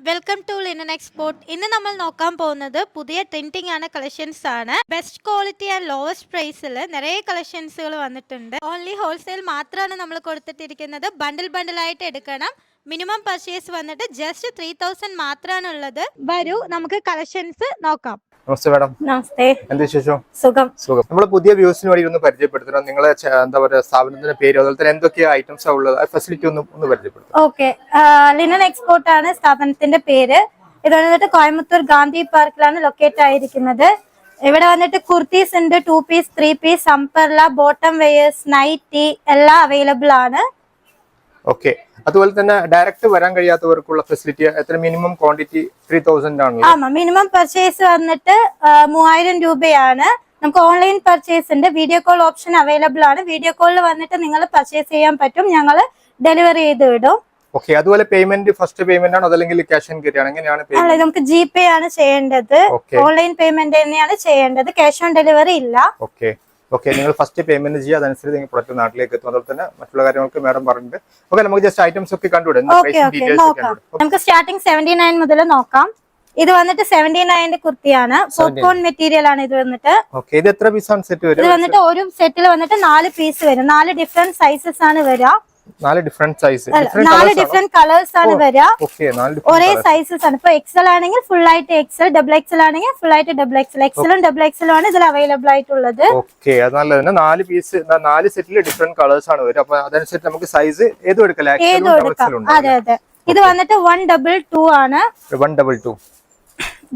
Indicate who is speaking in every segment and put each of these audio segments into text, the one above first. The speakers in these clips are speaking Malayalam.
Speaker 1: Welcome to linen export. ഇന്ന് നമ്മൾ നോക്കാൻ പോകുന്നത് പുതിയ ട്രെൻഡിങ് ആണ് കളക്ഷൻസ് ആണ്. ബെസ്റ്റ് ക്വാളിറ്റി ആൻഡ് ലോവസ്റ്റ് പ്രൈസിൽ നിറയെ കളക്ഷൻസുകൾ വന്നിട്ടുണ്ട്. ഓൺലി ഹോൾസെയിൽ മാത്രമാണ് നമ്മൾ കൊടുത്തിട്ടിരിക്കുന്നത്. ബണ്ടിൽ ആയിട്ട് എടുക്കണം. മിനിമം പർച്ചേസ് വന്നിട്ട് ജസ്റ്റ് 3000 മാത്രമാണ് ഉള്ളത്. വരൂ നമുക്ക് കളക്ഷൻസ് നോക്കാം.
Speaker 2: നമസ്തേ മാഡം.
Speaker 1: നമസ്തേ.
Speaker 2: എന്താ വിശേഷം?
Speaker 1: സുഖം.
Speaker 2: നമ്മൾ പുതിയ വ്യൂസിന് വേണ്ടി ഒന്ന് പരിചയപ്പെടുത്തണം. നിങ്ങളെ എന്താ പറയുക സ്ഥാപനത്തിന്റെ പേര്, അതുപോലെ തന്നെ എന്തൊക്കെ ഐറ്റംസ് ഉള്ളത്, ഫെസിലിറ്റി ഒന്ന് പരിചയപ്പെടുത്തും.
Speaker 1: ഓക്കെ, ലിനൻ എക്സ്പോർട്ട് ആണ് സ്ഥാപനത്തിന്റെ പേര്. ഇത് വന്നിട്ട് കോയമ്പത്തൂർ ഗാന്ധി പാർക്കിലാണ് ലൊക്കേറ്റ് ആയിരിക്കുന്നത്. ഇവിടെ വന്നിട്ട് കുർത്തീസ് ഉണ്ട്, 2 piece 3 piece umbrella, bottom wears, nighty എല്ലാം അവൈലബിൾ ആണ്.
Speaker 2: ഓക്കെ, അതുപോലെ തന്നെ ഡയറക്റ്റ് വരാൻ കഴിയാത്തവർക്കുള്ള ഫെസിലിറ്റി എത്ര? മിനിമം ക്വാണ്ടിറ്റി 3000 ആണല്ലോ.
Speaker 1: ആമാ, മിനിമം പർച്ചേസ് വന്നിട്ട് 3000 രൂപയാണ്. നമുക്ക് ഓൺലൈൻ പർച്ചേസ് ഉണ്ട്, വീഡിയോ കോൾ ഓപ്ഷൻ അവൈലബിൾ ആണ്. വീഡിയോ കോളിൽ വന്നിട്ട് നിങ്ങൾ പർച്ചേസ് ചെയ്യാൻ പറ്റും, ഞങ്ങൾ ഡെലിവറി ചെയ്ത് വിടും.
Speaker 2: ഓക്കെ, അതുപോലെ പേയ്മെന്റ് ഫസ്റ്റ് പേയ്മെന്റ് ആണോ അതല്ലെങ്കിൽ ക്യാഷ് ആൻഡ് ക്യാരി ആണ്? എങ്ങനെയാണ്?
Speaker 1: അല്ല, നമുക്ക് ജിപേ ആണ് ചെയ്യേണ്ടത്. ഓൺലൈൻ പേയ്മെന്റ് തന്നെയാണ് ചെയ്യേണ്ടത്, ക്യാഷ് ഓൺ ഡെലിവറി ഇല്ല.
Speaker 2: ഓക്കെ ഓക്കെ, നിങ്ങൾ ഫസ്റ്റ് പേയ്മെന്റ് ചെയ്യുക, അതനുസരിച്ച് നിങ്ങൾ പ്രൊഡക്റ്റ് നാട്ടിലേക്ക് എത്തും. അതുപോലെ തന്നെ മറ്റുള്ള കാര്യങ്ങൾക്ക് മാഡം പറഞ്ഞിട്ട്. ഓക്കെ, നമുക്ക് ജസ്റ്റ് ഐറ്റംസ് ഒക്കെ കണ്ടുവിടാം.
Speaker 1: നമുക്ക് സ്റ്റാർട്ടിംഗ് 79 മുതൽ നോക്കാം. ഇത് വന്നിട്ട് 79 കുർത്തിയാണ്, പോപ്കോൺ മെറ്റീരിയൽ ആണ് ഇത് വന്നിട്ട്.
Speaker 2: ഓക്കെ, ഇത് എത്ര പീസാണ് സെറ്റ് വരും?
Speaker 1: ഇത് വന്നിട്ട് ഒരു സെറ്റിൽ വന്നിട്ട് 4 പീസ് വരും. 4 ഡിഫറെന്റ് സൈസസ് ആണ് വരിക.
Speaker 2: 4 ഡിഫറെന്റ് സൈസ്,
Speaker 1: 4 ഡിഫറെന്റ് കളേഴ്സ് ആണ് വരിക. ഒരേ സൈസസ് ആണ്. ഇപ്പൊ എക്സൽ ആണെങ്കിൽ ഫുൾ ആയിട്ട് എക്സൽ, ഡബിൾ എക്സൽ ആണെങ്കിൽ ഫുൾ ആയിട്ട് ഡബിൾ എക്സൽ. എക്സലും ഡബിൾ എക്സലും ആണ് ഇതിൽ അവൈലബിൾ ആയിട്ടുള്ളത്.
Speaker 2: ഓക്കെ, അത് നല്ലത്. 4 പീസ് 4 സെറ്റിൽ ഡിഫറെന്റ് കളേഴ്സ് ആണ് വരിക. അപ്പൊ അതനുസരിച്ച് നമുക്ക് സൈസ് ഏതും എടുക്കാം.
Speaker 1: അതെ അതെ. ഇത് വന്നിട്ട് 122 ആണ്.
Speaker 2: 122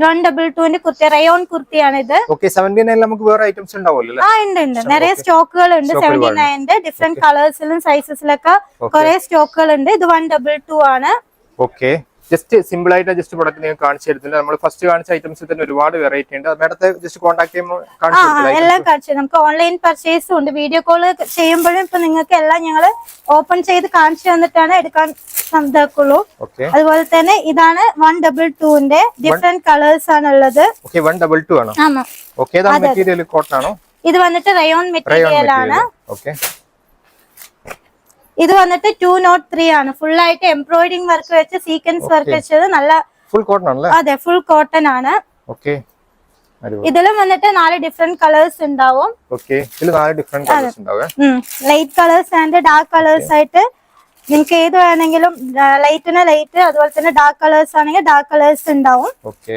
Speaker 1: 122ന്റെ കുർത്തി, റയോൺ കുർത്തിയാണ് ഇത്.
Speaker 2: ഓക്കെ, 79 നമുക്ക് വേറെ ഐറ്റംസ് ഉണ്ടാവുമല്ലോ?
Speaker 1: ആ, ഉണ്ട്. നിറയെ സ്റ്റോക്കുകൾ ഉണ്ട് 79ന്റെ. ഡിഫറെന്റ് കളേഴ്സിലും സൈസസിലൊക്കെ കുറെ സ്റ്റോക്കുകൾ ഉണ്ട്. ഇത് 122 ആണ്.
Speaker 2: ഓക്കെ, ജസ്റ്റ് സിമ്പിൾ ആയിട്ട് ജസ്റ്റ് പ്രൊഡക്റ്റ് നിങ്ങൾ കാണിച്ചു തരുന്നില്ല. നമ്മൾ ഫസ്റ്റ് കാണിച്ച ഐറ്റംസിൽ തന്നെ ഒരുപാട് വെറൈറ്റി ഉണ്ട്. മേഡത്തെ ജസ്റ്റ് കോൺടാക്ട് ചെയ്യുമ്പോൾ
Speaker 1: എല്ലാം കാണിച്ചു. നമുക്ക് ഓൺലൈൻ പർച്ചേസും ഉണ്ട്. വീഡിയോ കോൾ ചെയ്യുമ്പോഴും ഇപ്പൊ നിങ്ങൾക്ക് എല്ലാം ഞങ്ങൾ ഓപ്പൺ ചെയ്ത് കാണിച്ചു തന്നിട്ടാണ് എടുക്കാൻ സാധിക്കുള്ളൂ. അതുപോലെ തന്നെ ഇതാണ് 122ന്റെ ഡിഫറെന്റ് കളേഴ്സ് ആണ് ഉള്ളത്.
Speaker 2: 122 ആണോ?
Speaker 1: ആമാ.
Speaker 2: ഓക്കെ, മെറ്റീരിയൽ കോട്ടൺ ആണോ?
Speaker 1: ഇത് വന്നിട്ട് റയോൺ മെറ്റീരിയൽ ആണ്.
Speaker 2: ഓക്കെ,
Speaker 1: ഇത് വന്നിട്ട് 203 ആണ്. ഫുൾ ആയിട്ട് എംബ്രോയിഡിംഗ് വർക്ക് വെച്ച് സീക്വൻസ് വർക്ക് വെച്ചത്. നല്ല ഫുൾ കോട്ടൺ ആണല്ലേ? അതെ, ഫുൾ കോട്ടൺ ആണ്.
Speaker 2: ഓക്കെ,
Speaker 1: ഇതിലും വന്നിട്ട് 4 ഡിഫറെന്റ് കളേഴ്സ് ഉണ്ടാവും.
Speaker 2: ഓക്കെ, ഇതിൽ 4 ഡിഫറെന്റ് കളേഴ്സ് ഉണ്ടാവും.
Speaker 1: Light colours and dark colours ആയിട്ട് നിങ്ങൾക്ക് ഏത് വേണമെങ്കിലും. ലൈറ്റിന് ലൈറ്റ്, അതുപോലെ തന്നെ ഡാർക്ക് കളേഴ്സ് ആണെങ്കിൽ ഡാർക്ക് കളേഴ്സ് ഉണ്ടാവും.
Speaker 2: ഓക്കെ,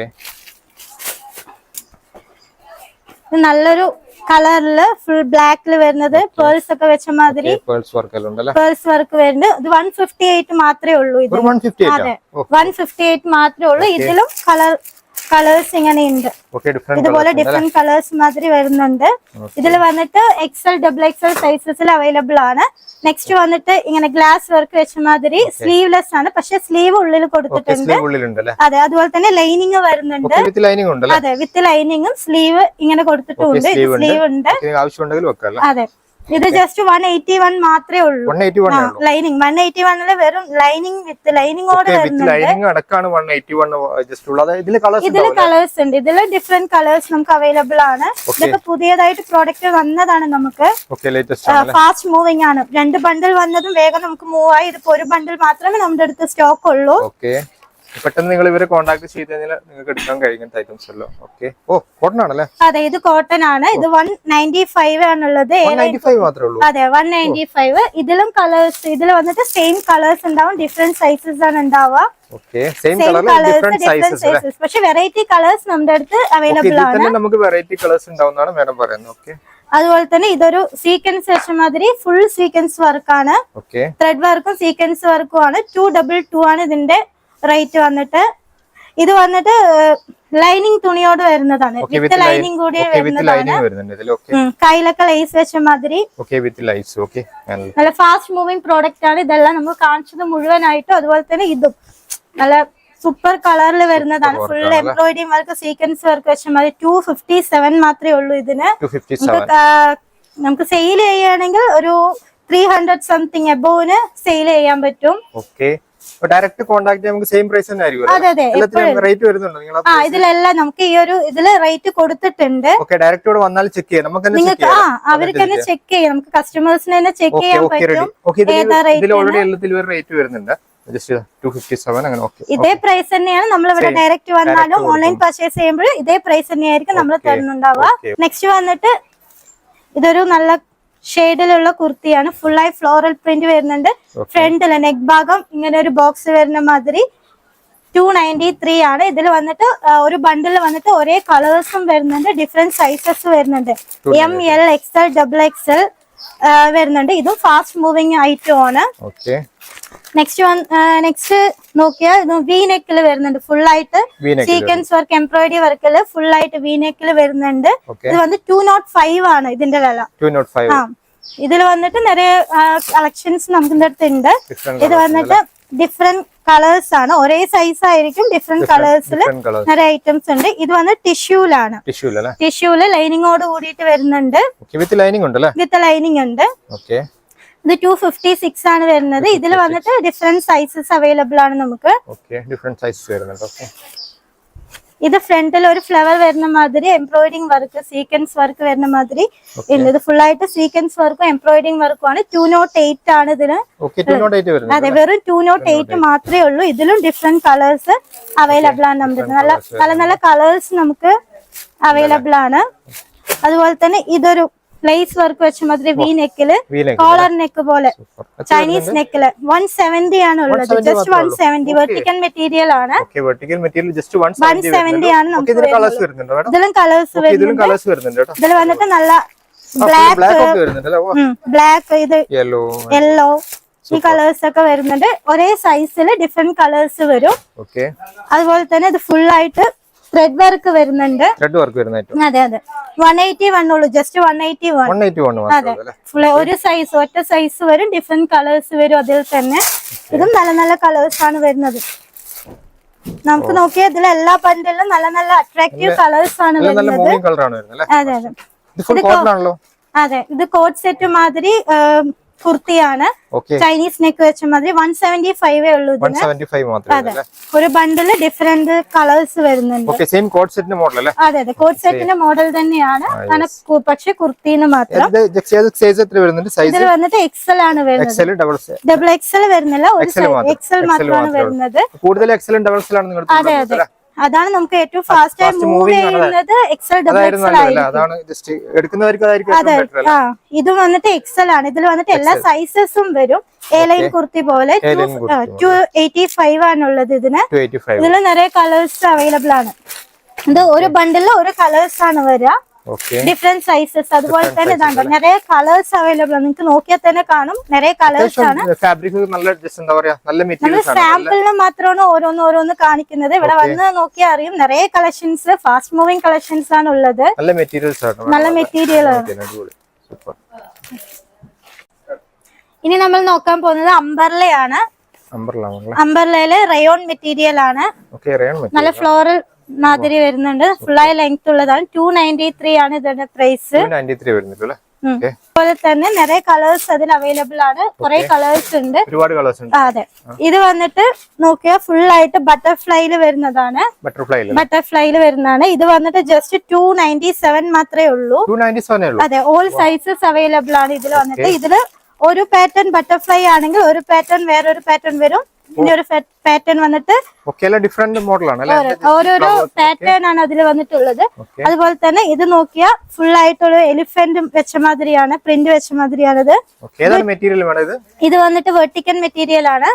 Speaker 1: നല്ലൊരു കളറില് ഫുൾ ബ്ലാക്കിൽ വരുന്നത് പേൾസ് ഒക്കെ വെച്ച മാതിരി പേൾസ് വർക്ക് വരുന്നുണ്ട്. ഇത് 158 മാത്രമേ ഉള്ളൂ. ഇത് അതെ, 158 മാത്രമേ ഉള്ളൂ. ഇതിലും കളേഴ്സ് ഇങ്ങനെയുണ്ട്. ഇതുപോലെ ഡിഫറെന്റ് കളേഴ്സ് മാതിരി വരുന്നുണ്ട്. ഇതിൽ വന്നിട്ട് എക്സൽ, ഡബിൾ എക്സൽ സൈസസിൽ അവൈലബിൾ ആണ്. നെക്സ്റ്റ് വന്നിട്ട് ഇങ്ങനെ ഗ്ലാസ് വർക്ക് വെച്ച മാതിരി സ്ലീവ്ലെസ് ആണ്, പക്ഷെ സ്ലീവ് ഉള്ളിൽ കൊടുത്തിട്ടുണ്ട്. അതെ, അതുപോലെ തന്നെ ലൈനിങ് വരുന്നുണ്ട്. അതെ, വിത്ത് ലൈനിങ്ങും സ്ലീവ് ഇങ്ങനെ കൊടുത്തിട്ടുണ്ട്. സ്ലീവ് ഉണ്ട്. അതെ, ഇത് ജസ്റ്റ് 181 മാത്രമേ ഉള്ളൂ. ലൈനിങ് 181 വെറും ലൈനിങ് വിത്ത് ലൈനിങ്ങോടെ ഇതില് കളേഴ്സ് ഉണ്ട്. ഇതില് ഡിഫറെന്റ് കളേഴ്സ് നമുക്ക് അവൈലബിൾ ആണ്. ഇതൊക്കെ പുതിയതായിട്ട് പ്രോഡക്റ്റ് വന്നതാണ്. നമുക്ക് ഫാസ്റ്റ് മൂവിംഗ് ആണ്. 2 ബണ്ടിൽ വന്നതും വേഗം നമുക്ക് മൂവ് ആയി. ഇതിപ്പോ ഒരു ബണ്ടിൽ മാത്രമേ നമ്മുടെ അടുത്ത് സ്റ്റോക്ക് ഉള്ളൂ.
Speaker 2: പെട്ടെന്ന് നിങ്ങൾ ഇവരെ കോൺടാക്ട് ചെയ്ത് കഴിഞ്ഞാൽ നിങ്ങൾക്ക് എടുക്കാൻ കഴിയുന്ന ഐറ്റംസ് അല്ലോ. ഓക്കെ, ഓ കോട്ടൺ ആണല്ലേ? അതെ,
Speaker 1: ഇത് കോട്ടൺ ആണ്. ഇത് 195 ആണുള്ളത്.
Speaker 2: 195 മാത്രമേ ഉള്ളൂ.
Speaker 1: അതെ, 195. ഇതിലും കളേഴ്സ്, ഇതിൽ വന്നിട്ട് സെയിം കളേഴ്സ് ഉണ്ടാവും, ഡിഫറെന്റ് സൈസസ് ആണ് ഉണ്ടാവുക. പക്ഷെ വെറൈറ്റി കളേഴ്സ് നമ്മുടെ അടുത്ത് അവൈലബിൾ ആണ്.
Speaker 2: നമുക്ക് വെറൈറ്റി കളേഴ്സ് ഉണ്ടാവുന്നതാണ് മാഡം പറയുന്നത്. ഓക്കെ,
Speaker 1: അതുപോലെ തന്നെ ഇതൊരു സീക്വൻസ് വെച്ച മാതിരി ഫുൾ സീക്വൻസ് വർക്കാണ്. ത്രെഡ് വർക്കും സീക്വൻസ് വർക്കും ആണ്. 222 ആണ് ഇതിന്റെ റേറ്റ് വന്നിട്ട്. ഇത് വന്നിട്ട് ലൈനിങ് തുണിയോട് വരുന്നതാണ്. വിത്ത് ലൈനിങ് കൂടി വരുന്നതാണ്. കയ്യിലൊക്കെ ലൈസ് വെച്ച മാതിരി നല്ല ഫാസ്റ്റ് മൂവിംഗ് പ്രോഡക്റ്റ് ആണ്. ഇതെല്ലാം നമ്മൾ കാണിച്ചത് മുഴുവനായിട്ടും. അതുപോലെ തന്നെ ഇതും നല്ല സൂപ്പർ കളറിൽ വരുന്നതാണ്. Full embroidery work, sequence work വെച്ച മാതിരി. 257 മാത്രമേ ഉള്ളൂ ഇതിന്. നമുക്ക് സെയിൽ ചെയ്യുകയാണെങ്കിൽ ഒരു 300 സംതിങ് എബോവിന് സെയിൽ ചെയ്യാൻ പറ്റും.
Speaker 2: ഡയറക്റ്റ് കോൺടാക്ട് നമുക്ക് സെയിം പ്രൈസ് തന്നെ ആയിരിക്കും. റേറ്റ് വരുന്നുണ്ടോ?
Speaker 1: ഇതിലെല്ലാം നമുക്ക് ഈ ഒരു ഇതില് റേറ്റ് കൊടുത്തിട്ടുണ്ട്.
Speaker 2: ഡയറക്റ്റ് ഇവിടെ വന്നാൽ ചെക്ക് ചെയ്യാം.
Speaker 1: നിങ്ങൾക്ക് അവർക്ക് തന്നെ ചെക്ക് ചെയ്യാം. നമുക്ക് കസ്റ്റമേഴ്സിന് തന്നെ ചെക്ക് ചെയ്യാൻ പറ്റും.
Speaker 2: ഓൾറെഡി എല്ലാത്തിലും റേറ്റ് വരുന്നുണ്ട്. ജസ്റ്റ് 257 അങ്ങനെ. ഓക്കെ,
Speaker 1: ഇതേ പ്രൈസ് തന്നെയാണ് നമ്മൾ ഇവിടെ ഡയറക്റ്റ് വന്നാലും ഓൺലൈൻ പർച്ചേസ് ചെയ്യുമ്പോൾ ഇതേ പ്രൈസ് തന്നെയായിരിക്കും നമ്മൾ തരുന്നുണ്ടാവുക. നെക്സ്റ്റ് വന്നിട്ട് ഇതൊരു നല്ല ഷെയ്ഡിലുള്ള കുർത്തിയാണ്. ഫുള്ളായി ഫ്ലോറൽ പ്രിന്റ് വരുന്നുണ്ട്. ഫ്രണ്ടില് നെക്ക് ഭാഗം ഇങ്ങനെ ഒരു ബോക്സ് വരുന്ന മാതിരി 293 ആണ്. ഇതിൽ വന്നിട്ട് ഒരു ബണ്ടിൽ വന്നിട്ട് ഒരേ കളേഴ്സും വരുന്നുണ്ട്, ഡിഫറെന്റ് സൈസസ് വരുന്നുണ്ട്. ML XL XXL വരുന്നുണ്ട്. ഇതും ഫാസ്റ്റ് മൂവിങ് ഐറ്റം ആണ്. നെക്സ്റ്റ് നോക്കിയാൽ ഇത് വി നെക്കിൽ വരുന്നുണ്ട്. ഫുൾ ആയിട്ട് സീക്വൻസ് വർക്ക് എംബ്രോയിഡറി വർക്കിൽ ഫുൾ ആയിട്ട് വി നെക്കിൽ വരുന്നുണ്ട്. ഇത് വന്ന് 205 ആണ് ഇതിന്റെ വില.
Speaker 2: 205.
Speaker 1: ഇതിൽ വന്നിട്ട് നിറയെ കളക്ഷൻസ് നമുക്ക് അടുത്തുണ്ട്. ഇത് വന്നിട്ട് ഡിഫറെന്റ് കളേഴ്സ് ആണ്, ഒരേ സൈസ് ആയിരിക്കും, ഡിഫറെന്റ് കളേഴ്സിൽ നിറയെ ഐറ്റംസ് ഉണ്ട്. ഇത് വന്ന് ടിഷ്യൂലാണ്, ടിഷ്യൂല് ലൈനിങ്ങോട് കൂടിയിട്ട് വരുന്നുണ്ട്. വിത്ത് ലൈനിങ് ഉണ്ട്. ഇത് 256 ആണ് വരുന്നത്. ഇതിൽ വന്നിട്ട് ഡിഫറെന്റ് സൈസസ് അവൈലബിൾ ആണ് നമുക്ക്. ഇത് ഫ്രണ്ടിൽ ഒരു ഫ്ലവർ വരുന്ന മാതിരി എംബ്രോയിഡിംഗ് വർക്ക്, സീക്വൻസ് വർക്ക് വരുന്ന മാതിരി ഉണ്ട്. ഇത് ഫുൾ ആയിട്ട് സീക്വൻസ് വർക്കും എംബ്രോയിഡിംഗ് വർക്കും ആണ്. 208 ആണ് ഇതിന്. അതെ, വെറും 208 മാത്രമേ ഉള്ളൂ. ഇതിലും ഡിഫറെന്റ് കളേഴ്സ് അവൈലബിൾ ആണ്. നമുക്ക് നല്ല നല്ല കളേഴ്സ് നമുക്ക് അവൈലബിൾ ആണ്. അതുപോലെ തന്നെ ഇതൊരു ലേസ് വർക്ക് വെച്ച മാതിരി വി നെക്കില്, കോളർ നെക്ക് പോലെ ചൈനീസ് നെക്കില് 170 ആണ് ഉള്ളത്. ജസ്റ്റ് 170 വെർട്ടിക്കൽ മെറ്റീരിയൽ ആണ്. 170 ആണ് നമുക്ക്. ഇതിലും കളേഴ്സ് വരുന്നുണ്ട്. ഇതിൽ വന്നിട്ട് നല്ല ബ്ലാക്ക്, ഇത് യെല്ലോ, ഈ കളേഴ്സ് ഒക്കെ വരുന്നുണ്ട്. ഒരേ സൈസില് ഡിഫറെന്റ് കളേഴ്സ് വരും. അതുപോലെ തന്നെ ഇത് ഫുൾ ആയിട്ട് ത്രെഡ് വർക്ക് വരുന്നുണ്ട്. അതെ അതെ, 181 ഉള്ളൂ. ജസ്റ്റ് 181. അതെ, ഒരു സൈസ്, ഒറ്റ സൈസ് വരും, ഡിഫറെന്റ് കളേഴ്സ് വരും. അതിൽ തന്നെ ഇതും നല്ല നല്ല കളേഴ്സ് ആണ് വരുന്നത്. നമുക്ക് നോക്കിയാൽ ഇതിൽ എല്ലാ ബണ്ടിലും നല്ല നല്ല അട്രാക്റ്റീവ് കളേഴ്സ് ആണ് വരുന്നത്. അതെ അതെ, അതെ, ഇത് കോട്ട് സെറ്റ് മാതിരി കുർത്തിയാണ്. ചൈനീസ് നെക്ക് വെച്ച മാതിരി 175 ഉള്ളൂ. അതെ, ഒരു ബണ്ടില് ഡിഫറെന്റ് കളേഴ്സ് വരുന്നുണ്ട്. അതെ അതെ, കോട്ട് സെറ്റിന്റെ മോഡൽ തന്നെയാണ്, പക്ഷെ കുർത്തിന്ന് മാത്രം. ഇതിൽ വന്നിട്ട് എക്സൽ ആണ് വരുന്നത്. ഡബിൾ എക്സൽ വരുന്നില്ല, ഒരു എക്സൽ മാത്രമാണ് വരുന്നത്. അതെ അതെ, അതാണ് നമുക്ക് ഏറ്റവും ഫാസ്റ്റ് ആയി മൂവ് ചെയ്യുന്നത്. എക്സൽ ഡബിൾ എക്സൽ ആയിരിക്കും. അതെ, ഇത് വന്നിട്ട് എക്സൽ ആണ്. ഇതിൽ വന്നിട്ട് എല്ലാ സൈസസും വരും. എ ലൈൻ കുർത്തി പോലെ 285 ആണുള്ളത് ഇതിന്. ഇതിൽ നിറയെ കളേഴ്സ് അവൈലബിൾ ആണ്. ഇത് ഒരു ബണ്ടില് ഒരു കളേഴ്സ് ആണ് വരിക, ഡിഫറെന്റ് സൈസസ്. അതുപോലെ തന്നെ ഇതാണ്ടോ നിറയെ കളേഴ്സ് അവൈലബിൾ ആണ്. നിങ്ങൾക്ക് നോക്കിയാൽ തന്നെ കാണും, നിറയെ കളേഴ്സ് ആണ്. നമ്മൾ സാമ്പിളിന് മാത്രമാണ് ഓരോന്ന് കാണിക്കുന്നത്. ഇവിടെ വന്ന് നോക്കിയാൽ അറിയും, നിറയെ കളക്ഷൻസ്, ഫാസ്റ്റ് മൂവിംഗ് കളക്ഷൻസ് ആണ് ഉള്ളത്. നല്ല മെറ്റീരിയൽ ആണ്. ഇനി നമ്മൾ നോക്കാൻ പോകുന്നത് അംബർലയാണ്. അംബർലയില് റയോൺ മെറ്റീരിയൽ ആണ്. നല്ല ഫ്ലോറൽ മാതിരി വരുന്നുണ്ട്. ഫുള്ളായി ലെങ്ത് ഉള്ളതാണ്. 293 ആണ് ഇതിന്റെ പ്രൈസ്. അതുപോലെ തന്നെ നിറയെ കളേഴ്സ് അതിൽ അവൈലബിൾ ആണ്. കുറെ കളേഴ്സ് ഉണ്ട്. അതെ, ഇത് വന്നിട്ട് നോക്കിയാൽ ഫുൾ ആയിട്ട് ബട്ടർഫ്ലൈയിൽ വരുന്നതാണ്. ഇത് വന്നിട്ട് ജസ്റ്റ് 297 മാത്രമേ ഉള്ളൂ. അതെ, ഓൾ സൈസസ് അവൈലബിൾ ആണ് ഇതിൽ വന്നിട്ട്. ഇതില് ഒരു പാറ്റേൺ ബട്ടർഫ്ലൈ ആണെങ്കിൽ ഒരു പാറ്റേൺ വേറൊരു പാറ്റേൺ വരും. ഇതിന്റെ ഒരു പാറ്റേൺ വന്നിട്ട് ഓരോരോ പാറ്റേൺ ആണ് അതിൽ വന്നിട്ടുള്ളത്. അതുപോലെ തന്നെ ഇത് നോക്കിയാൽ ഫുൾ ആയിട്ടൊരു എലിഫന്റ് വെച്ച മാതിരിയാണ്, പ്രിന്റ് വെച്ച മാതിരിയാണിത്. ഇത് വന്നിട്ട് വെർട്ടിക്കൽ മെറ്റീരിയൽ ആണ്.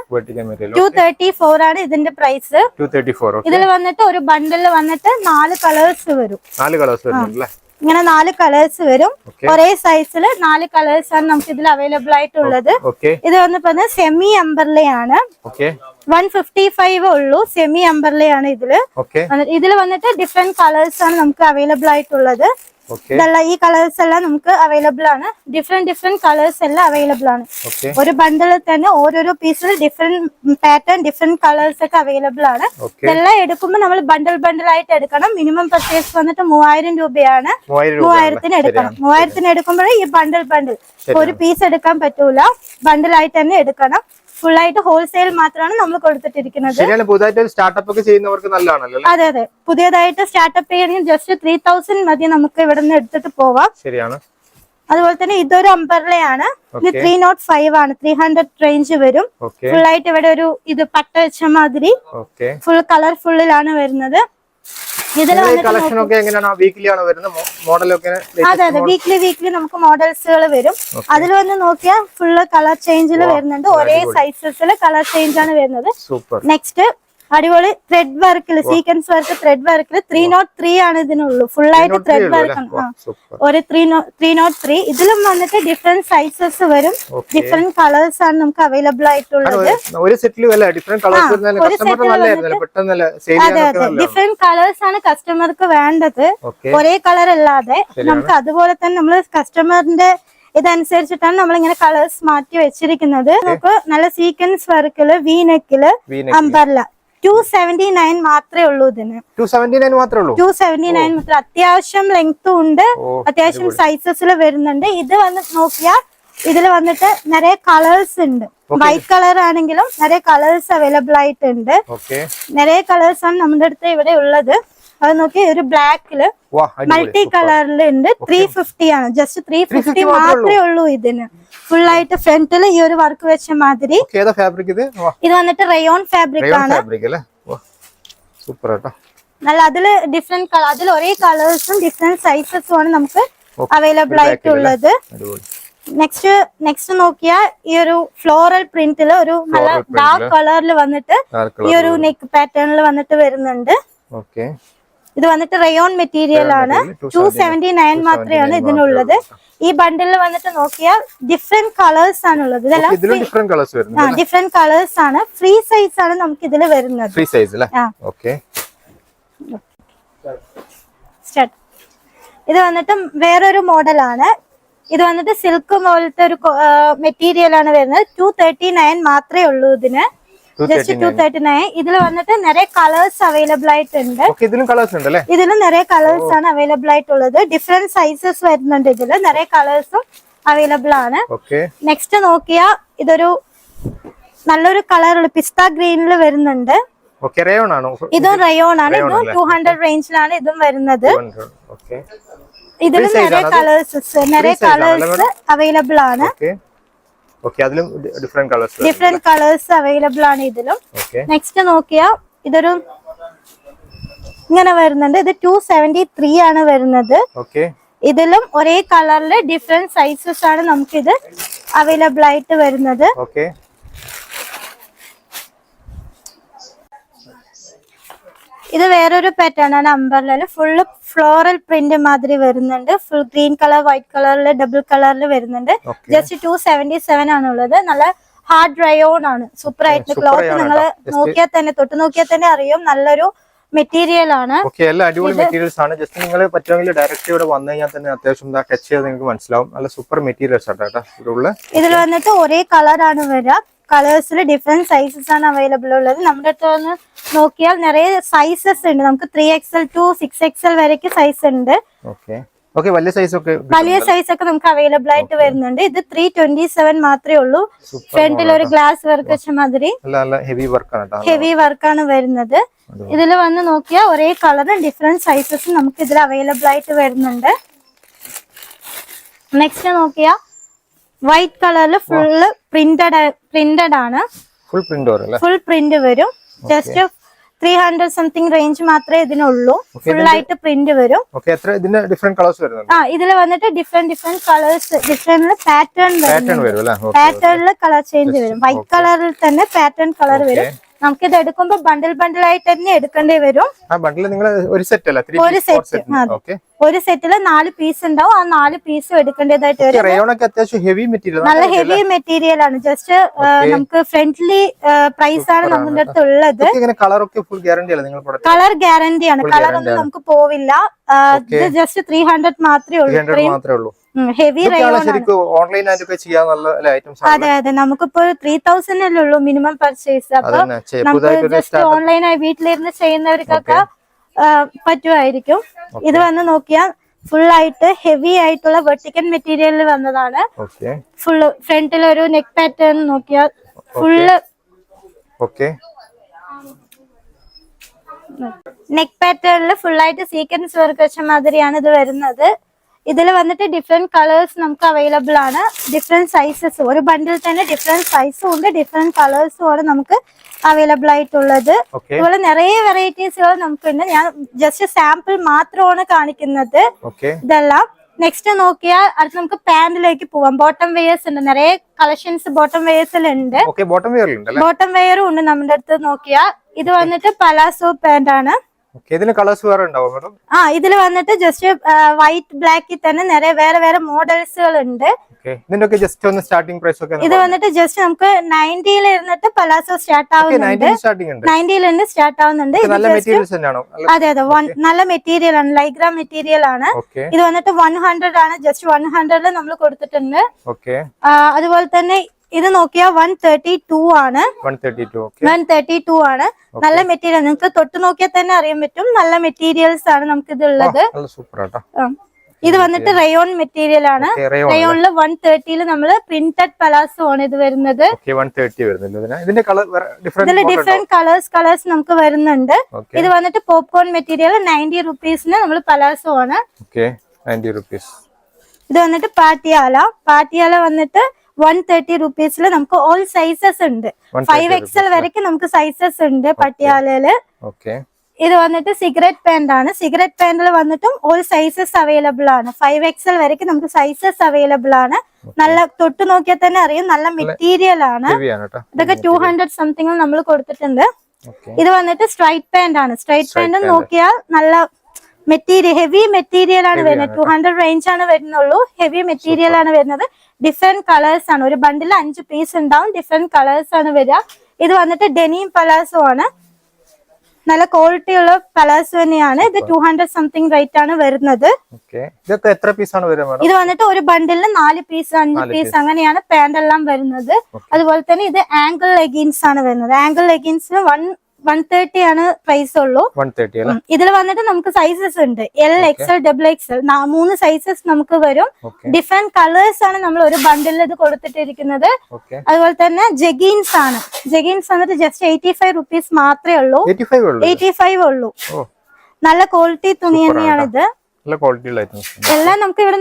Speaker 1: 234 ആണ് ഇതിന്റെ പ്രൈസ്. ഇതിൽ വന്നിട്ട് ഒരു ബണ്ടിൽ വന്നിട്ട് 4 കളേഴ്സ് വരും. ഇങ്ങനെ 4 കളേഴ്സ് വരും. ഒരേ സൈസില് 4 കളേഴ്സ് ആണ് നമുക്ക് ഇതിൽ അവൈലബിൾ ആയിട്ടുള്ളത്. ഇത് വന്നിപ്പോ സെമി അംബർലയാണ്. 155 ഉള്ളൂ. സെമി അംബർലയാണ് ഇതില്. ഇതില് വന്നിട്ട് ഡിഫറെന്റ് കളേഴ്സ് ആണ് നമുക്ക് അവൈലബിൾ ആയിട്ടുള്ളത്. ഇതല്ല, ഈ കളേഴ്സ് എല്ലാം നമുക്ക് അവൈലബിൾ ആണ്. ഡിഫറെന്റ് കളേഴ്സ് എല്ലാം അവൈലബിൾ ആണ്. ഒരു ബണ്ടിൽ തന്നെ ഓരോരോ പീസിൽ ഡിഫറെന്റ് പാറ്റേൺ, ഡിഫറെന്റ് കളേഴ്സ് ഒക്കെ അവൈലബിൾ ആണ്. ഇതെല്ലാം എടുക്കുമ്പോൾ നമ്മൾ ബണ്ടിൽ ആയിട്ട് എടുക്കണം. മിനിമം പർച്ചേസ് വന്നിട്ട് 3000 രൂപയാണ്. 3000-ന് എടുക്കണം. 3000-ന് എടുക്കുമ്പോൾ ഈ ബണ്ടിൽ ഒരു പീസ് എടുക്കാൻ പറ്റൂല, ബണ്ടിലായിട്ട് തന്നെ എടുക്കണം. ഫുൾ ആയിട്ട് ഹോൾസെയിൽ മാത്രമാണ് നമ്മൾ കൊടുത്തിട്ടിരിക്കുന്നത്. അതെ അതെ, പുതിയതായിട്ട് സ്റ്റാർട്ടപ്പ് ചെയ്യണമെങ്കിൽ ജസ്റ്റ് 3000 മതി നമുക്ക് ഇവിടെ നിന്ന് എടുത്തിട്ട് പോവാം. അതുപോലെ തന്നെ ഇതൊരു അംബർലയാണ്. ഇത് 305 ആണ്. 300 റേഞ്ച് വരും. ഫുൾ ആയിട്ട് ഇവിടെ ഒരു ഇത് പട്ട വെച്ച മാതിരി ഫുൾ കളർഫുള്ളിലാണ് വരുന്നത്. ഇതിൽ അതെ അതെ വീക്ക്ലി നമുക്ക് മോഡൽസുകൾ വരും. അതിൽ വന്ന് നോക്കിയാൽ ഫുള്ള് കളർ ചേഞ്ചിൽ വരുന്നുണ്ട്. ഒരേ സൈസസിൽ കളർ ചേഞ്ച് ആണ് വരുന്നത്. നെക്സ്റ്റ് അടിപൊളി ത്രെഡ് വർക്കിൽ സീക്വൻസ് വർക്ക് ത്രെഡ് വർക്കിൽ 303 ആണ് ഇതിനുള്ളൂ. ഫുൾ ആയിട്ട് ത്രെഡ് വർക്ക് ഒരു 303. ഇതിലും വന്നിട്ട് ഡിഫറെന്റ് സൈസസ് വരും. ഡിഫറെന്റ് കളേഴ്സ് ആണ് നമുക്ക് അവൈലബിൾ ആയിട്ടുള്ളത്. അതെ അതെ ഡിഫറെന്റ് കളേഴ്സ് ആണ് കസ്റ്റമർക്ക് വേണ്ടത്. ഒരേ കളർ അല്ലാതെ നമുക്ക് അതുപോലെ തന്നെ നമ്മൾ കസ്റ്റമറിന്റെ ഇതനുസരിച്ചിട്ടാണ് നമ്മളിങ്ങനെ കളേഴ്സ് മാറ്റി വെച്ചിരിക്കുന്നത്. നമുക്ക് നല്ല സീക്വൻസ് വർക്കില് വീനെക്കില് അംബർല 279 മാത്രമേ ഉള്ളൂ ഇതിന്. 279 മാത്രം. അത്യാവശ്യം ലെങ്ത്തും ഉണ്ട്, അത്യാവശ്യം സൈസസിൽ വരുന്നുണ്ട്. ഇത് വന്ന് നോക്കിയാൽ ഇതിൽ വന്നിട്ട് നിറയെ കളേഴ്സ് ഉണ്ട്. വൈറ്റ് കളർ ആണെങ്കിലും നിറയെ കളേഴ്സ് അവൈലബിൾ ആയിട്ടുണ്ട്. നിറയെ കളേഴ്സ് ആണ് നമ്മുടെ അടുത്ത് ഇവിടെ ഉള്ളത്. അത് നോക്കി ഒരു ബ്ലാക്കില് മൾട്ടി കളറിൽ ഉണ്ട്. 350 ആണ്. ജസ്റ്റ് 350 മാത്രമേ ഉള്ളൂ ഇതിന്. ഫുൾ ആയിട്ട് ഫ്രണ്ടില് ഈ ഒരു വർക്ക് വെച്ച മാതിരി. ഇത് വന്നിട്ട് റയോൺ ഫാബ്രിക് ആണ്. നല്ല അതില് ഡിഫറെന്റ് കളർ, അതിൽ ഒരേ കളേഴ്സും ഡിഫറെന്റ് സൈസസും ആണ് നമുക്ക് അവൈലബിൾ ആയിട്ടുള്ളത്. നെക്സ്റ്റ് നോക്കിയാൽ ഈ ഒരു ഫ്ലോറൽ പ്രിന്റില് ഒരു നല്ല ഡാർക്ക് കളറിൽ വന്നിട്ട് ഈ ഒരു നെക്ക് പാറ്റേണിൽ വന്നിട്ട് വരുന്നുണ്ട്. ഇത് വന്നിട്ട് റയോൺ മെറ്റീരിയൽ ആണ്. 279 മാത്രമാണ് ഇതിനുള്ളത്. ഈ ബണ്ടിൽ വന്നിട്ട് നോക്കിയാൽ ഡിഫറെന്റ് കളേഴ്സ് ആണുള്ളത്. ഇതെല്ലാം ഡിഫറെന്റ് കളേഴ്സ് ആണ്. ഫ്രീ സൈസ് ആണ് നമുക്ക് ഇതിൽ വരുന്നത്. ഇത് വന്നിട്ട് വേറൊരു മോഡലാണ്. ഇത് വന്നിട്ട് സിൽക്ക് പോലത്തെ ഒരു മെറ്റീരിയൽ ആണ് വരുന്നത്. 239 മാത്രമേ ഉള്ളൂ ഇതിന്. ജസ്റ്റ് 239. ഇതിൽ വന്നിട്ട് നിറയെ കളേഴ്സ് അവൈലബിൾ ആയിട്ടുണ്ട്. ഇതിലും നിറയെ കളേഴ്സ് ആണ് അവൈലബിൾ ആയിട്ടുള്ളത്. ഡിഫറെന്റ് സൈസസ് വരുന്നുണ്ട്. ഇതില് നിറയെ കളേഴ്സും അവൈലബിൾ ആണ്. നെക്സ്റ്റ് നോക്കിയാ ഇതൊരു നല്ലൊരു കളറുള്ള പിസ്ത ഗ്രീനിൽ വരുന്നുണ്ട്. ഇതും റയോൺ ആണ്. ഇതും 200 റേഞ്ചിലാണ് ഇതും വരുന്നത്. ഇതിലും നിറയെ കളേഴ്സ് അവൈലബിൾ ആണ്. ഡിഫറെന്റ് കളേഴ്സ് അവൈലബിൾ ആണ് ഇതിലും. നെക്സ്റ്റ് നോക്കിയാ ഇതൊരു ഇങ്ങനെ വരുന്നുണ്ട്. ഇത് 273 ആണ് വരുന്നത്. ഇതിലും ഒരേ കളറില് ഡിഫറെന്റ് സൈസസ് ആണ് നമുക്കിത് അവൈലബിൾ ആയിട്ട് വരുന്നത്. ഇത് വേറൊരു പാറ്റേൺ ആണ്. അംബർലയില് ഫുള്ള് ഫ്ലോറൽ പ്രിന്റ് മാതിരി വരുന്നുണ്ട്. ഫുൾ ഗ്രീൻ കളർ വൈറ്റ് കളറിൽ ഡബിൾ കളറിൽ വരുന്നുണ്ട്. ജസ്റ്റ് 277 ആണുള്ളത്. നല്ല ഹാർഡ് റയോൺ ആണ്. സൂപ്പർ ആയിട്ട് ക്ലോത്ത് നിങ്ങൾ നോക്കിയാൽ തന്നെ തൊട്ട് നോക്കിയാൽ തന്നെ അറിയും നല്ലൊരു മെറ്റീരിയൽ ആണ്.
Speaker 2: അടിപൊളി മെറ്റീരിയൽസ് ആണ്. ജസ്റ്റ് നിങ്ങൾ പറ്റുമെങ്കിൽ ഡയറക്റ്റ് ഇവിടെ വന്നു കഴിഞ്ഞാൽ തന്നെ അത്യാവശ്യം ടച്ച് ചെയ്ത് നിങ്ങൾക്ക് മനസ്സിലാവും. നല്ല സൂപ്പർ മെറ്റീരിയൽസ് ആണ്.
Speaker 1: ഇതിൽ വന്നിട്ട് ഒരേ കളറാണ് വരിക. കളേഴ്സിൽ ഡിഫറെന്റ് സൈസസ് ആണ് അവൈലബിൾ ഉള്ളത്. നമ്മുടെ അടുത്ത് വന്ന് നോക്കിയാൽ നിറയെ സൈസസ് ഉണ്ട്. നമുക്ക് 3XL to 6XL വരെയൊക്കെ സൈസ് ഉണ്ട്. വലിയ സൈസ് ഒക്കെ നമുക്ക് അവൈലബിൾ ആയിട്ട് വരുന്നുണ്ട്. ഇത് 327 മാത്രമേ ഉള്ളൂ. ഫ്രണ്ടിൽ ഒരു ഗ്ലാസ് വർക്ക് വെച്ച മാതിരി ഹെവി വർക്കാണ് വരുന്നത്. ഇതിൽ വന്ന് നോക്കിയാൽ ഒരേ കളറും ഡിഫറെന്റ് സൈസസും നമുക്ക് ഇതിൽ അവൈലബിൾ ആയിട്ട് വരുന്നുണ്ട്. നെക്സ്റ്റ് നോക്കിയാ വൈറ്റ് കളറിൽ ഫുള്ള് പ്രിന്റഡ് ആണ്. ഫുൾ പ്രിന്റ് വരും. ജസ്റ്റ് 300 സംതിങ് റേഞ്ച് മാത്രമേ ഇതിനുള്ളൂ. ഫുൾ ആയിട്ട് പ്രിന്റ് വരും. ഇതിൽ വന്നിട്ട് ഡിഫറെന്റ് കളേഴ്സ് ഡിഫറെന്റ് പാറ്റേണിൽ കളർ ചേഞ്ച് വരും. വൈറ്റ് കളറിൽ തന്നെ പാറ്റേൺ കളർ വരും. നമുക്കിത് എടുക്കുമ്പോ ബണ്ടിൽ ആയിട്ട് തന്നെ എടുക്കേണ്ടി വരും. ഒരു സെറ്റില് 4 പീസ് ഉണ്ടാവും. ആ 4 പീസും എടുക്കേണ്ടതായിട്ട് വരും. നല്ല ഹെവി മെറ്റീരിയൽ ആണ്. ജസ്റ്റ് നമുക്ക് ഫ്രണ്ട്ലി പ്രൈസ് ആണ് നമ്മുടെ അടുത്ത് ഉള്ളത്. കളർ ഗ്യാരണ്ടി ആണ്. കളർ ഒന്നും നമുക്ക് പോവില്ല. ഇത് ജസ്റ്റ് 300 മാത്രമേ ഉള്ളൂ. ഹെവി അതെ അതെ നമുക്കിപ്പോ 3000 അല്ലേ ഉള്ളൂ മിനിമം പർച്ചേസ്. അപ്പൊ നമുക്ക് ജസ്റ്റ് ഓൺലൈനായി വീട്ടിലിരുന്ന് ചെയ്യുന്നവർക്കൊക്കെ പറ്റുമായിരിക്കും. ഇത് വന്ന് നോക്കിയാൽ ഫുൾ ആയിട്ട് ഹെവി ആയിട്ടുള്ള വെർട്ടിക്കൽ മെറ്റീരിയലിൽ വന്നതാണ്. ഫുള്ള് ഫ്രണ്ടിൽ ഒരു നെക്ക് പാറ്റേൺ നോക്കിയാൽ ഫുള്ള് നെക്ക് പാറ്റേണിൽ ഫുൾ ആയിട്ട് സീക്വൻസ് വർക്ക് വെച്ച മാതിരിയാണ് ഇത് വരുന്നത്. ഇതിൽ വന്നിട്ട് ഡിഫറെന്റ് കളേഴ്സ് നമുക്ക് അവൈലബിൾ ആണ്, ഡിഫറെന്റ് സൈസസ്. ഒരു ബണ്ടിൽ തന്നെ ഡിഫറെന്റ് സൈസും ഉണ്ട്, ഡിഫറെന്റ് കളേഴ്സും ആണ് നമുക്ക് അവൈലബിൾ ആയിട്ടുള്ളത്. അതുപോലെ നിറയെ വെറൈറ്റീസുകൾ നമുക്കുണ്ട്. ഞാൻ ജസ്റ്റ് സാമ്പിൾ മാത്രമാണ് കാണിക്കുന്നത് ഇതെല്ലാം. നെക്സ്റ്റ് നോക്കിയാൽ അടുത്ത് നമുക്ക് പാന്റിലേക്ക് പോവാം. ബോട്ടം വെയേഴ്സ് ഉണ്ട്, നിറയെ കളക്ഷൻസ് ബോട്ടം വെയേഴ്സിലുണ്ട്. ബോട്ടം വെയറും ഉണ്ട് നമ്മുടെ അടുത്ത് നോക്കിയാൽ. ഇത് വന്നിട്ട് പലാസോ പാന്റ് ആണ്. ഇതിൽ വന്നിട്ട് ജസ്റ്റ് വൈറ്റ് ബ്ലാക്കിൽ തന്നെ നിറയെ വേറെ വേറെ മോഡൽസുകൾ ഉണ്ട്. ഇത് വന്നിട്ട് ജസ്റ്റ് നമുക്ക് 90 ഇരുന്നിട്ട് പലാസോ സ്റ്റാർട്ട് ആവുന്നുണ്ട്. 90 സ്റ്റാർട്ട് ആവുന്നുണ്ട്. അതെ അതെ, നല്ല മെറ്റീരിയൽ ആണ്, ലൈഗ്രാം മെറ്റീരിയൽ ആണ്. ഇത് വന്നിട്ട് 100 ആണ്, ജസ്റ്റ് 100 നമ്മൾ കൊടുത്തിട്ടുണ്ട്. അതുപോലെ തന്നെ ഇത് നോക്കിയാൽ 132 ആണ്. 132 ആണ്. നല്ല മെറ്റീരിയൽ, നിങ്ങൾക്ക് തൊട്ട് നോക്കിയാൽ തന്നെ അറിയാൻ പറ്റും, നല്ല മെറ്റീരിയൽസ് ആണ് നമുക്ക് ഇതുള്ളത്. ഇത് വന്നിട്ട് റയോൺ മെറ്റീരിയൽ ആണ്. റയോണില് 130 നമ്മള് പ്രിന്റഡ് പലാസോ ആണ് ഇത് വരുന്നത്. ഇതിൽ ഡിഫറെന്റ് കളേഴ്സ് നമുക്ക് വരുന്നുണ്ട്. ഇത് വന്നിട്ട് പോപ്കോൺ മെറ്റീരിയൽ 90 റുപ്പീസിന് നമ്മൾ പലാസോ ആണ്. ഇത് വന്നിട്ട് പാട്ടിയാല വന്നിട്ട് 130 റുപ്പീസിൽ നമുക്ക് ഓൾ സൈസസ് ഉണ്ട്. 5XL വരയ്ക്ക് നമുക്ക് സൈസസ് ഉണ്ട് പട്ടിയാലയില്. ഇത് വന്നിട്ട് സിഗരറ്റ് പാന്റ് ആണ്. സിഗരറ്റ് പാന്റിൽ വന്നിട്ടും ഓൾ സൈസസ് അവൈലബിൾ ആണ്. 5XL വരയ്ക്ക് നമുക്ക് സൈസസ് അവൈലബിൾ ആണ്. നല്ല തൊട്ട് നോക്കിയാൽ തന്നെ അറിയാം, നല്ല മെറ്റീരിയൽ ആണ്. ഇതൊക്കെ 200 സംതിങ് നമ്മൾ കൊടുത്തിട്ടുണ്ട്. ഇത് വന്നിട്ട് സ്ട്രൈറ്റ് പാന്റ് ആണ്. സ്ട്രൈറ്റ് പാന്റ് നോക്കിയാൽ നല്ല മെറ്റീരിയൽ, ഹെവി മെറ്റീരിയൽ ആണ് വരുന്നത്. 200 റേഞ്ച് ആണ് വരുന്നുള്ളൂ. ഹെവി മെറ്റീരിയൽ ആണ് വരുന്നത്. ഡിഫറെന്റ് കളേഴ്സ് ആണ്. ഒരു ബണ്ടിൽ 5 പീസ് ഉണ്ടാവും. ഡിഫറെന്റ് കളേഴ്സ് ആണ് വരിക. ഇത് വന്നിട്ട് ഡെനിം പലാസോ ആണ്. നല്ല ക്വാളിറ്റി ഉള്ള പലാസോ തന്നെയാണ്. ഇത് 200 സംതിങ് റേറ്റ് ആണ് വരുന്നത്. ഇത് വന്നിട്ട് ഒരു ബണ്ടിലിന് 4 പീസ് 5 പീസ് അങ്ങനെയാണ് പാന്റ് എല്ലാം വരുന്നത്. അതുപോലെ തന്നെ ഇത് ആംഗിൾ ലെഗിൻസ് ആണ് വരുന്നത്. ആംഗിൾ ലെഗിൻസിന് 130 ആണ് പ്രൈസ് ഉള്ളൂ. ഇതിൽ വന്നിട്ട് നമുക്ക് സൈസസ് ഉണ്ട്. LXL, XXL 3 സൈസസ് നമുക്ക് വരും. ഡിഫറെന്റ് കളേഴ്സ് ആണ് നമ്മൾ ഒരു ബണ്ടിൽ ഇത് കൊടുത്തിട്ടിരിക്കുന്നത്. അതുപോലെ തന്നെ ജഗീൻസ് ആണ്. ജഗീൻസ് വന്നിട്ട് ജസ്റ്റ് 85 റുപ്പീസ് മാത്രമേ ഉള്ളൂ. 85 ഉള്ളൂ. നല്ല ക്വാളിറ്റി തുണി തന്നെയാണ് ഇത്. എല്ലാം നമുക്ക് ഇവിടെ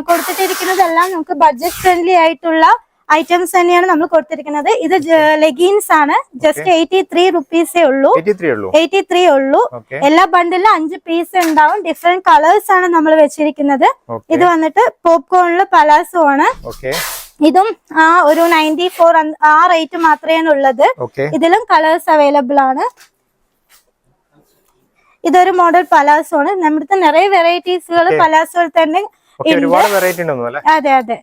Speaker 1: കൊടുത്തിട്ടിരിക്കുന്നത് എല്ലാം നമുക്ക് ബഡ്ജറ്റ് ഫ്രണ്ട്ലി ആയിട്ടുള്ള ഐറ്റംസ് തന്നെയാണ് നമ്മൾ കൊടുത്തിരിക്കുന്നത്. ഇത് ലെഗിൻസ് ആണ്. ജസ്റ്റ് 83 റുപ്പീസേ ഉള്ളൂ. 83 ഉള്ളൂ. എല്ലാ ബണ്ടിലും 5 പീസ് ഉണ്ടാവും. ഡിഫറെന്റ് കളേഴ്സ് ആണ് നമ്മൾ വെച്ചിരിക്കുന്നത്. ഇത് വന്നിട്ട് പോപ്കോണില് പലാസോ ആണ്. ഇതും ഒരു 94 ആ റേറ്റ് മാത്രമേ ഉള്ളത്. ഇതിലും കളേഴ്സ് അവൈലബിൾ ആണ്. ഇതൊരു മോഡൽ പലാസോ ആണ്. നമ്മുടെ നിറയെ വെറൈറ്റീസുകൾ പലാസോയിൽ തന്നെ അതെ അതെ.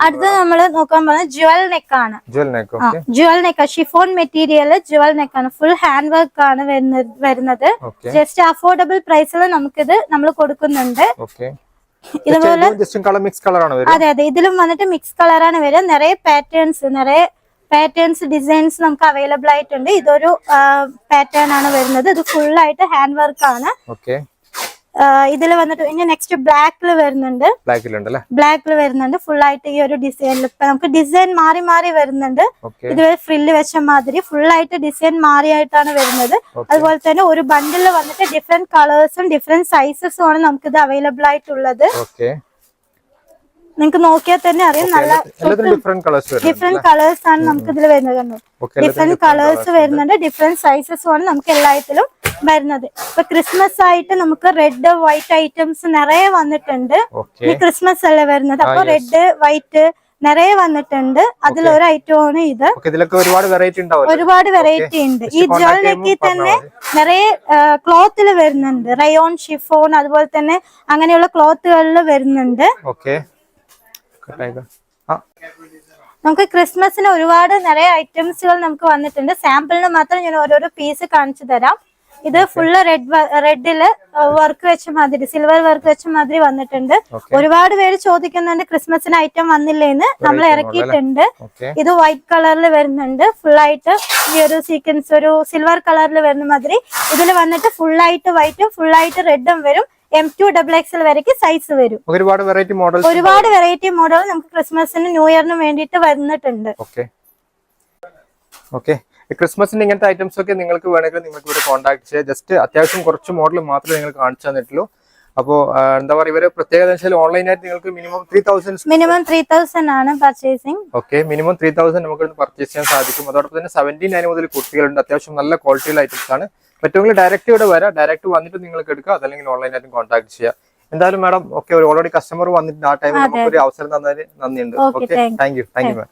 Speaker 1: അടുത്ത നമ്മള് നോക്കാൻ പോകുന്നത് ജുവൽ നെക്ക് ആണ്. Jewel neck chiffon material jewel neck ആണ്. ഫുൾ ഹാൻഡ് വർക്ക് ആണ് വരുന്നത്. ജസ്റ്റ് അഫോർഡബിൾ പ്രൈസിൽ നമുക്കിത് നമ്മൾ കൊടുക്കുന്നുണ്ട്. ഇതുപോലെ അതെ അതെ, ഇതിലും വന്നിട്ട് മിക്സ് കളറാണ് വരിക. നിറയെ പാറ്റേൺസ് ഡിസൈൻസ് നമുക്ക് അവൈലബിൾ ആയിട്ടുണ്ട്. ഇതൊരു പാറ്റേൺ ആണ് വരുന്നത്. ഇത് ഫുൾ ആയിട്ട് ഹാൻഡ് വർക്ക് ആണ്. ഇതിൽ വന്നിട്ട് ഇനി നെക്സ്റ്റ് ബ്ലാക്കിൽ വരുന്നുണ്ട്. ഫുൾ ആയിട്ട് ഈ ഒരു ഡിസൈനിൽ നമുക്ക് ഡിസൈൻ മാറി മാറി വരുന്നുണ്ട്. ഇതുവരെ ഫ്രില്ല് വെച്ച മാതിരി ഫുൾ ആയിട്ട് ഡിസൈൻ മാറിയായിട്ടാണ് വരുന്നത്. അതുപോലെ തന്നെ ഒരു ബണ്ടിൽ വന്നിട്ട് ഡിഫറെന്റ് കളേഴ്സും ഡിഫറെന്റ് സൈസസും ആണ് നമുക്ക് ഇത് അവൈലബിൾ ആയിട്ടുള്ളത്. നിങ്ങൾക്ക് നോക്കിയാൽ തന്നെ അറിയാം, നല്ല ഡിഫറെന്റ് കളേഴ്സ് ആണ് നമുക്ക് ഇതിൽ വരുന്നത്. ഡിഫറെന്റ് കളേഴ്സ് വരുന്നുണ്ട്. ഡിഫറെന്റ് സൈസസും ആണ് നമുക്ക് എല്ലാത്തിലും വരുന്നത്. ഇപ്പൊ ക്രിസ്മസ് ആയിട്ട് നമുക്ക് റെഡ് വൈറ്റ് ഐറ്റംസ് നിറയെ വന്നിട്ടുണ്ട്. ഈ ക്രിസ്മസ് അല്ലേ വരുന്നത്, അപ്പൊ റെഡ് വൈറ്റ് നിറയെ വന്നിട്ടുണ്ട്. അതിലൊരു ഐറ്റമാണ് ഇത്. ഒരുപാട് വെറൈറ്റി ഉണ്ട്. ഈ ജുവൽ നെക്കിൽ തന്നെ നിറയെ ക്ലോത്തിൽ വരുന്നുണ്ട്. റയോൺ, ഷിഫോൺ അതുപോലെ തന്നെ അങ്ങനെയുള്ള ക്ലോത്തുകളിൽ വരുന്നുണ്ട്. നമുക്ക് ക്രിസ്മസിന് ഒരുപാട് നിറയെ ഐറ്റംസുകൾ നമുക്ക് വന്നിട്ടുണ്ട്. സാമ്പിളിന് മാത്രം ഞാൻ ഓരോരോ പീസ് കാണിച്ചു തരാം. ഇത് ഫുള്ള് റെഡില് വർക്ക് വെച്ച മാതിരി, സിൽവർ വർക്ക് വെച്ച മാതിരി വന്നിട്ടുണ്ട്. ഒരുപാട് പേര് ചോദിക്കുന്നുണ്ട് ക്രിസ്മസിന് ഐറ്റം വന്നില്ലേന്ന്. നമ്മൾ ഇറക്കിയിട്ടുണ്ട്. ഇത് വൈറ്റ് കളറിൽ വരുന്നുണ്ട്. ഫുൾ ആയിട്ട് ഈ ഒരു സീക്വൻസ് ഒരു സിൽവർ കളറിൽ വരുന്ന മാതിരി. ഇതിൽ വന്നിട്ട് ഫുൾ ആയിട്ട് വൈറ്റും ഫുൾ ആയിട്ട് റെഡും വരും. M2 XXL വരയ്ക്ക് സൈസ് വരും. ഒരുപാട് വെറൈറ്റി മോഡൽ നമുക്ക് ക്രിസ്മസിന് ന്യൂ ഇയറിന് വേണ്ടിയിട്ട് വന്നിട്ടുണ്ട്.
Speaker 2: ക്രിസ്മസിന്റെ ഇങ്ങനത്തെ ഐറ്റംസ് ഒക്കെ നിങ്ങൾക്ക് വേണമെങ്കിൽ നിങ്ങൾക്ക് ഇവിടെ കോൺടാക്ട് ചെയ്യാം. ജസ്റ്റ് അത്യാവശ്യം കുറച്ച് മോഡൽ മാത്രമേ നിങ്ങൾ കാണിച്ചു തന്നിട്ടുള്ളൂ. അപ്പോ എന്താ പറയുക, ഇവര് പ്രത്യേകത വെച്ചാൽ ഓൺലൈനായിട്ട് നിങ്ങൾക്ക് മിനിമം
Speaker 1: 3000 ആണ് പർച്ചേസിംഗ്.
Speaker 2: ഓക്കെ, മിനിമം 3000 നമുക്ക് പർച്ചേസ് ചെയ്യാൻ സാധിക്കും. അതോടൊപ്പം തന്നെ 17 മുതൽ കുർത്തികളുണ്ട്. അത്യാവശ്യം നല്ല ക്വാളിറ്റിയുള്ള ഐറ്റംസ് ആണ്. പറ്റുമെങ്കിൽ ഡയറക്റ്റ് ഇവിടെ വരാം, ഡയറക്റ്റ് വന്നിട്ട് നിങ്ങൾക്ക് എടുക്കുക, അതല്ലെങ്കിൽ ഓൺലൈനായിട്ട് കോൺടാക്ട് ചെയ്യാം. എന്തായാലും മാഡം ഓക്കെ, ഓൾറെഡി കസ്റ്റമർ വന്നിട്ട് ആ ടൈമിൽ നമുക്ക് ഒരു അവസരം തന്നതിന് നന്ദിയുണ്ട്. Okay, thank you ma'am.